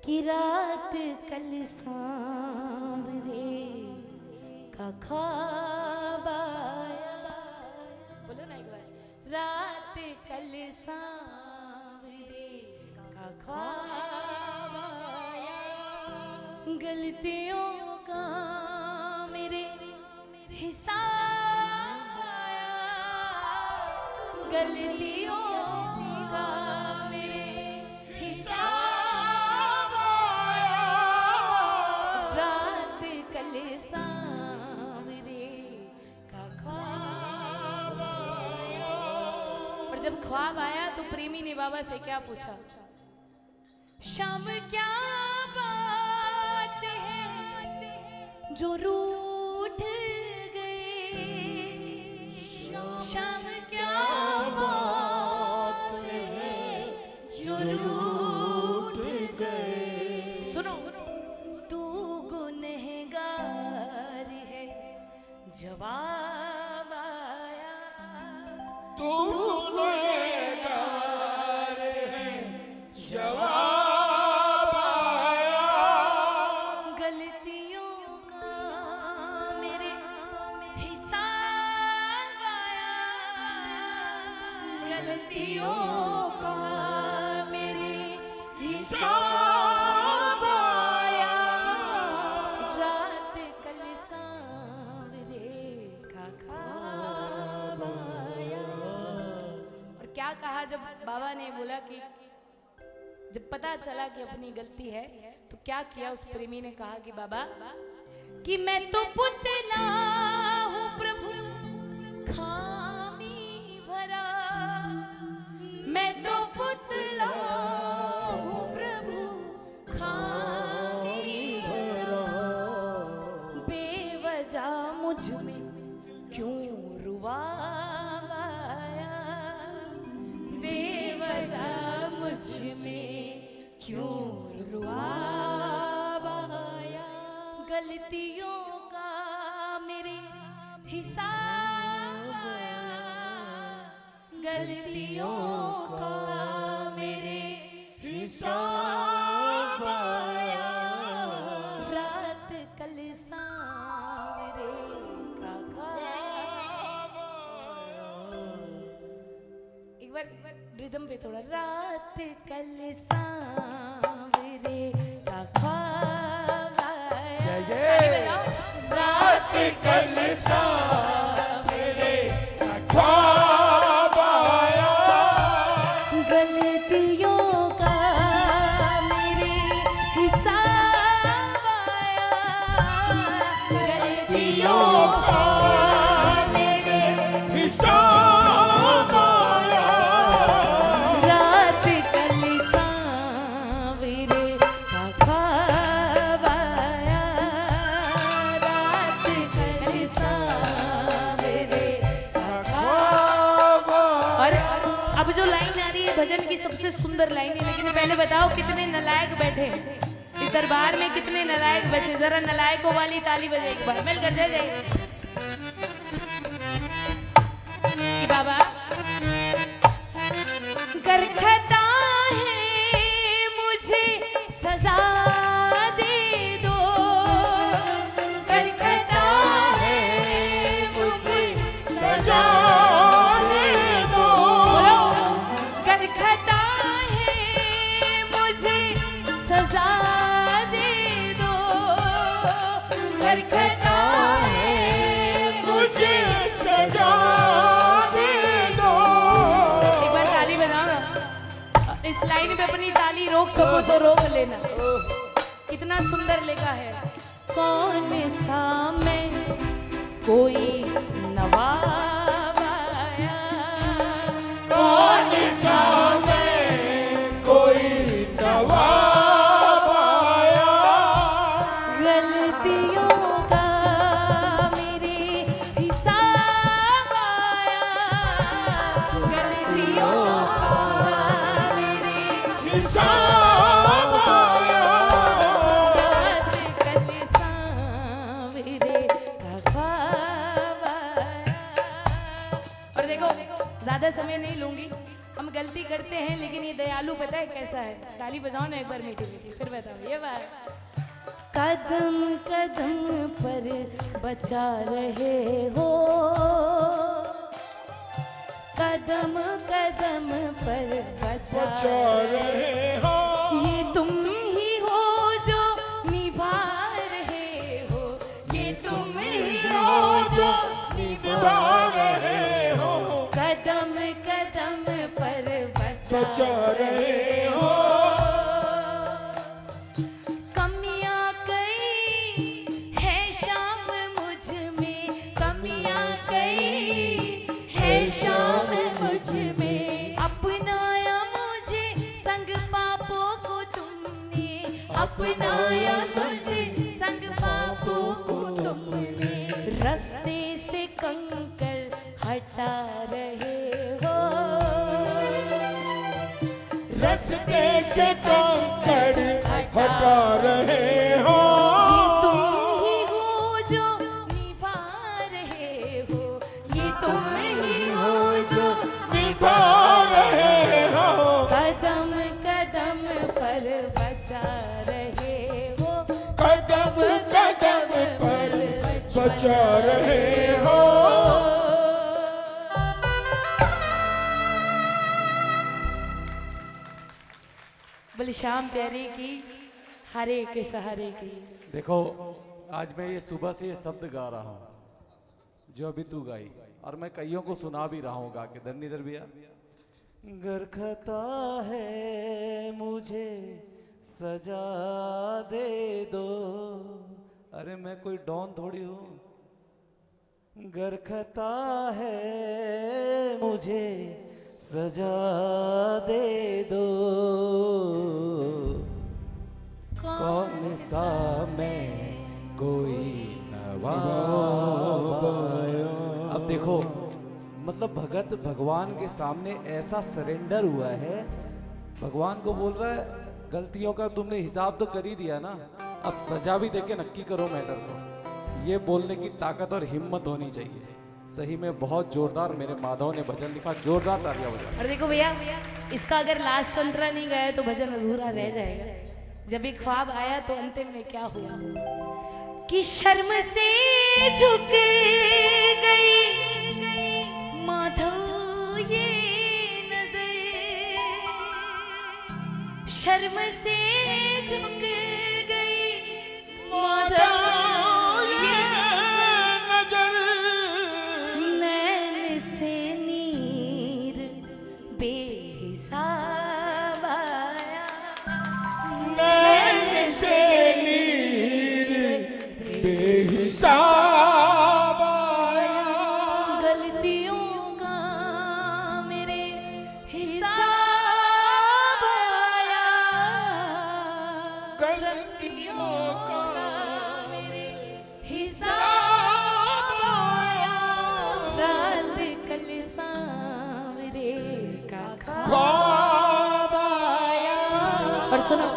कि रात कल सांवरे का ख्वाब आया। बोलो ना एक बार, रात कल सांवरे का ख्वाब आया। गलतियों का मेरे हिसाब आया। गलतियों का मेरे हिसाब आया। रात कल सांवरे का ख्वाब आया। और जब ख्वाब आया तो प्रेमी ने बाबा से क्या पूछा? शाम क्या बात है जो रूठ गए। शाम क्या बात है जो रूठ गए। सुनो, तू गुनहगार है जवाब आया। तू गुनहगार है जवाब आया। गलतियों का मेरे हिसाब आया। गलतियों का मेरे हिसाब आया। रात कल सांवरे का ख्वाब आया। और क्या कहा जब बाबा ने बोला कि जब पता चला कि अपनी गलती है तो क्या किया उस प्रेमी ने? कहा कि बाबा कि मैं तो पुतला हूँ प्रभु खामी भरा। मैं तो पुतला हूँ प्रभु खामी भरा। बेवजह मुझ में क्यों रुबाब आया। बेवजह मुझ में क्यों रुबाब आया। गलतियों का मेरे हिसाब आया। गलतियों का मेरे हिसाब आया। रात कल सांवरे का ख्वाब आया। एक बार रिदम पे थोड़ा। रात कल सांवरे का ख्वाब आया। ताली बजाओ। रात कल सांवरे का ख्वाब आया। गलतियों का मेरे हिसाब आया। गलतियों का मेरे हिसाब आया। रात कल सांवरे का ख्वाब आया। रात कल सांवरे का ख्वाब। और अब जो लाइन आ रही है भजन की सबसे सुंदर लाइन है, लेकिन पहले बताओ कितने नलायक बैठे इस दरबार में? कितने नलायक बचे? जरा नलायकों वाली ताली बजे एक बार मिलकर। जय जय कि बाबा गरखता है मुझे सजा दे दो। गरखता है मुझे सजा दे दो। बोलो, गरखता है मुझे सजा दे दो। गरखता है मुझे सजा दे दो। एक बार ताली बजाओ ना। इस लाइन पे अपनी ताली रोक सको तो रोक लेना। कितना सुंदर लिखा है। कौन सा मैं कोई नवाब आया। कौन सा मैं कोई नवाब आया। गलतियों का मेरे हिसाब आया। गलतियों का मेरे हिसाब आया। रात कल सांवरे का ख्वाब आया। और देखो, ज्यादा समय नहीं लूंगी। हम गलती जादू पता है कैसा है? ताली बजाओ ना एक बार मीठी मीठी, फिर बताओ ये बात। कदम कदम पर बचा रहे हो, कदम कदम पर बचा रहे हो, ये तुम ही हो जो निभा रहे हो, ये तुम ही हो जो निभा रहे हो, कदम कदम पर बचा रहे हो। कमियां कई है शाम मुझ में, कमियां कई है शाम मुझ में, अपनाया मुझे संग पापों को तुमने, अपनाया मुझे संग पापों को तुमने, रास्ते से कंकर हटा रहे हो, रास्ते से कंकड़ हटा रहे हो, ये तुम ही हो जो निभा रहे हो, ये तुम ही हो जो निभा रहे हो, कदम कदम पर बचा रहे हो, कदम कदम पर बचा रहे हो। बोले श्याम प्यारे की हरे के सहारे की। देखो आज मैं ये सुबह से ये शब्द गा रहा हूँ जो अभी तू गाई, और मैं कईयों को सुना भी रहा हूँ गा के। धरनीधर भैया, गर खता है मुझे सजा दे दो, अरे मैं कोई डॉन थोड़ी हूँ। गर खता है मुझे सजा दे दो, कौन सा मैं कोई नवाब। अब देखो मतलब भगत भगवान के सामने ऐसा सरेंडर हुआ है, भगवान को बोल रहा है गलतियों का तुमने हिसाब तो कर ही दिया ना, अब सजा भी देके नक्की करो मैटर को। ये बोलने की ताकत और हिम्मत होनी चाहिए। सही में बहुत जोरदार मेरे माधव ने भजन लिखा, जोरदार तालियां बजाओ। और देखो भैया, इसका अगर लास्ट अंतरा नहीं गया तो भजन अधूरा रह जाएगा। जब एक ख्वाब आया तो अंतिम में क्या हुआ कि शर्म से झुक गई माधव ये नजर, शर्म से झुक गई माधव ये नजर, नैन से नीर बेहिसाब आया, नैन से नीर बेहिसाब आया, गलतियों का मेरे हिसाब आया, गलतियों का मेरे हिसाब आया, रात कल सांवरे का ख्वाब आया। और सुनो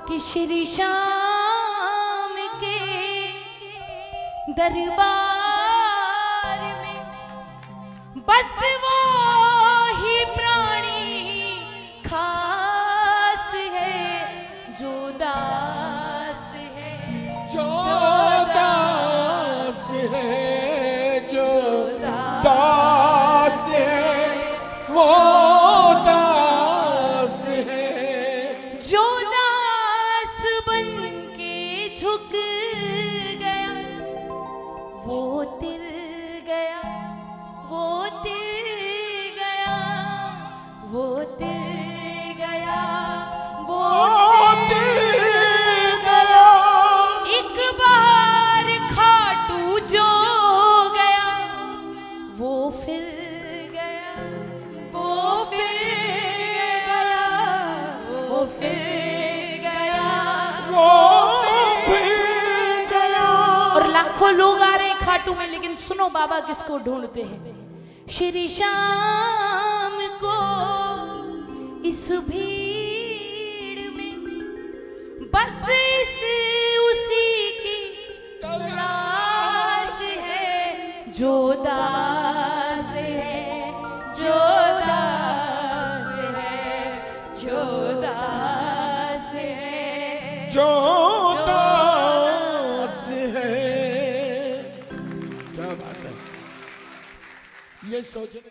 कि श्री श्याम के दरबार में बस वो ही प्राणी खास है जो दास है, जो दास है, जो दास है, वो दास है, जो दास बन के झुक गया वो तिर गया, वो तिर गया, वो तिर गया, वो दिल गया, एक बार खाटू जो गया वो फिर गया, वो फिर गया, वो फिर गया, वो फिर गया। और लाखों लोग आ रहे हैं खाटू में, लेकिन सुनो बाबा किसको ढूंढते हैं। श्री श्याम को इस भीड़ में बस इस उसी की तलाश है जो दास है, जो दास है, जो जो दास है। क्या बात है, ये सोचने